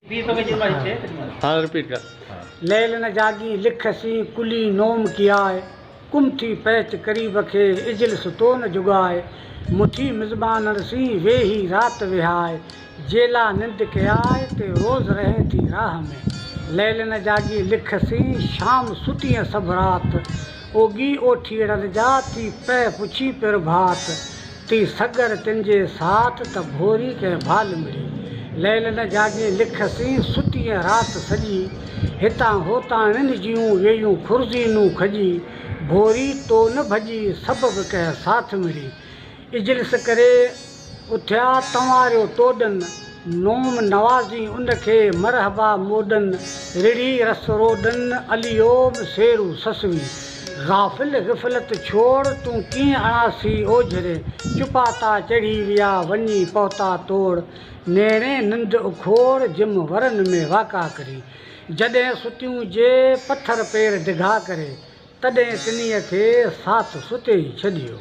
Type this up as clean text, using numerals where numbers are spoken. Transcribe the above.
हाँ रिपीट कर। लैल न जागी लिखसी कुली नोम कियाए कुमथी पैच करीब खे इजलिस तो न जुगाए मुठी मिज़बान रसी वेही रात विहाए जेला निंद के आए ते रोज़ रहे थी राह में लैल न जागी लिखसी शाम सुतियां सब रात ओगी ओठीड़न जा ती पै पुछी पिर भात ती सगर तिंजे साथ त भोरी के भाल मिली लैल न जागी लिखसी सुतियां रात सजी हितां होतां निन जियूं वेयूं खुर्ज़ीनूं खजी भोरी तो न भजी सबब कह साथ मिली इजलिस करे उथिया तंवारियो तोडन नोम नवाज़ी उनखे मरहबा मोडन रिड़ी रस रोडन अलियोम सेरू ससवी गाफ़िल ग़िफ़लत छोड़ तूं कीअं अणासी ओझरे चुपाता चढ़ी विया वञी पहुता तोड़ नेरे निंद उखोड़ जिम वरन में वाका करी जॾहिं सुतियूं जे पत्थर पेर डिघा करे तॾहिं तिनीअ खे साथ सुते ई छॾियो।